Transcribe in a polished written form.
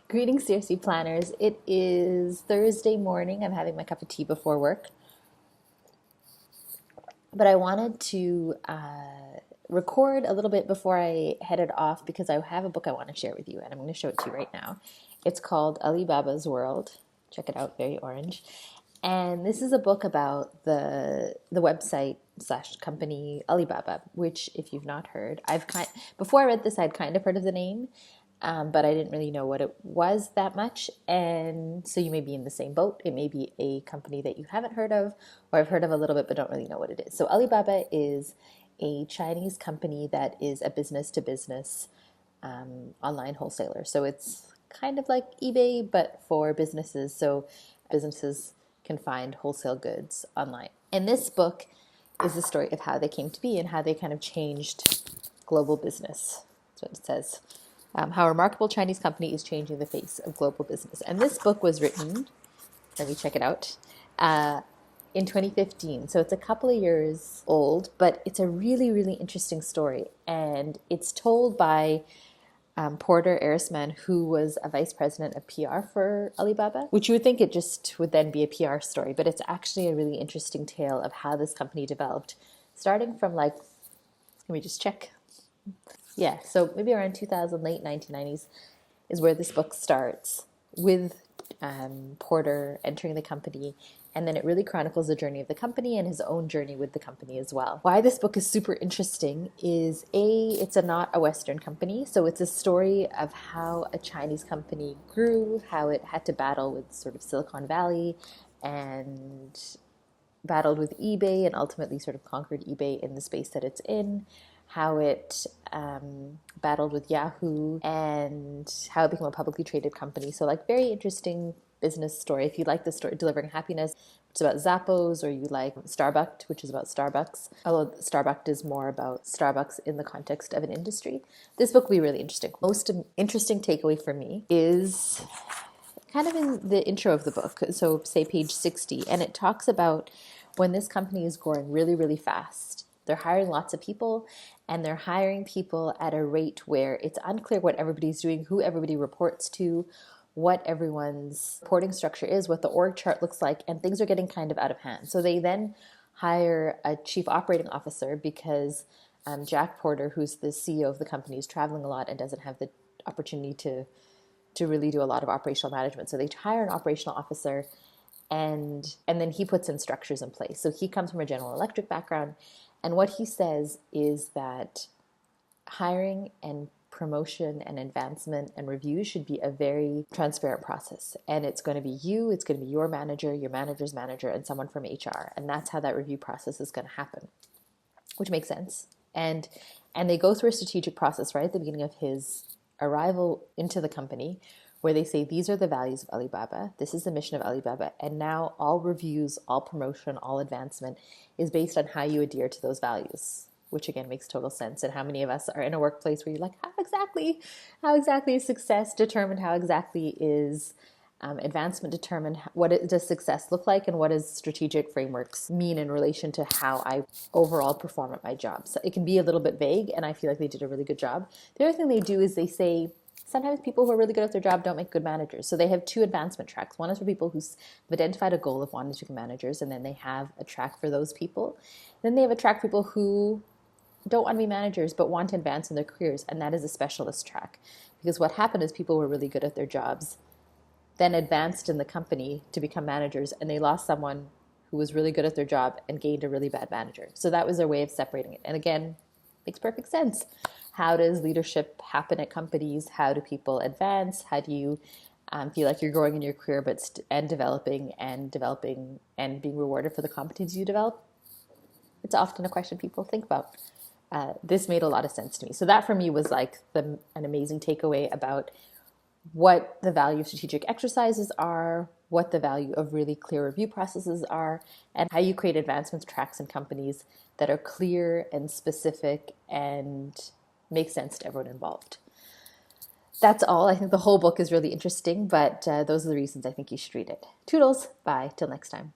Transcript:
Greetings, CRC planners. It is Thursday morning. I'm having my cup of tea before work, but I wanted to record a little bit before I headed off because I have a book I want to share with you, and I'm going to show it to you right now. It's called Alibaba's World. Check it out, very orange. And this is a book about the website slash company Alibaba, which, if you've not heard, before I read this, I'd kind of heard of the name, but I didn't really know what it was that much. And so you may be in the same boat. It may be a company that you haven't heard of, or I've heard of a little bit but don't really know what it is. So Alibaba is a Chinese company that is a business-to-business online wholesaler. So it's kind of like eBay, but for businesses. So businesses can find wholesale goods online. And this book is the story of how they came to be and how they kind of changed global business. That's what it says. How a remarkable Chinese company is changing the face of global business. And this book was written, let me check it out, in 2015. So it's a couple of years old, but it's a really, really interesting story. And it's told by Porter Erisman, who was a vice president of PR for Alibaba, which you would think it just would then be a PR story, but it's actually a really interesting tale of how this company developed, starting from let me just check. Yeah, so maybe around 2000, late 1990s is where this book starts with Porter entering the company. And then it really chronicles the journey of the company and his own journey with the company as well. Why this book is super interesting is it's not a Western company. So it's a story of how a Chinese company grew, how it had to battle with sort of Silicon Valley and battled with eBay and ultimately sort of conquered eBay in the space that it's in, how it battled with Yahoo, and how it became a publicly traded company. So very interesting business story. If you like the story Delivering Happiness, which is about Zappos, or you like Starbucked, which is about Starbucks, although Starbucked is more about Starbucks in the context of an industry, this book will be really interesting. Most interesting takeaway for me is kind of in the intro of the book, so say page 60, and it talks about when this company is growing really, really fast. They're hiring lots of people, and they're hiring people at a rate where it's unclear what everybody's doing, who everybody reports to, what everyone's reporting structure is, what the org chart looks like, and things are getting kind of out of hand. So they then hire a chief operating officer because Jack Porter, who's the CEO of the company, is traveling a lot and doesn't have the opportunity to really do a lot of operational management. So they hire an operational officer, and then he puts in structures in place. So he comes from a General Electric background, and what he says is that hiring and promotion and advancement and review should be a very transparent process. And it's going to be you, it's going to be your manager's manager, and someone from HR. And that's how that review process is going to happen, which makes sense. And they go through a strategic process right at the beginning of his arrival into the company, where they say, these are the values of Alibaba, this is the mission of Alibaba, and now all reviews, all promotion, all advancement is based on how you adhere to those values, which again makes total sense. And how many of us are in a workplace where you're like, how exactly is success determined? How exactly is advancement determined? Does success look like? And what does strategic frameworks mean in relation to how I overall perform at my job? So it can be a little bit vague, and I feel like they did a really good job. The other thing they do is they say, sometimes people who are really good at their job don't make good managers. So they have two advancement tracks. One is for people who have identified a goal of wanting to become managers, and then they have a track for those people. Then they have a track for people who don't want to be managers but want to advance in their careers, and that is a specialist track. Because what happened is people were really good at their jobs, then advanced in the company to become managers, and they lost someone who was really good at their job and gained a really bad manager. So that was their way of separating it. And again, makes perfect sense. How does leadership happen at companies? How do people advance? How do you feel like you're growing in your career and developing and being rewarded for the competencies you develop? It's often a question people think about. This made a lot of sense to me. So that for me was an amazing takeaway about what the value of strategic exercises are, what the value of really clear review processes are, and how you create advancement tracks in companies that are clear and specific and make sense to everyone involved. That's all. I think the whole book is really interesting, but those are the reasons I think you should read it. Toodles. Bye. Till next time.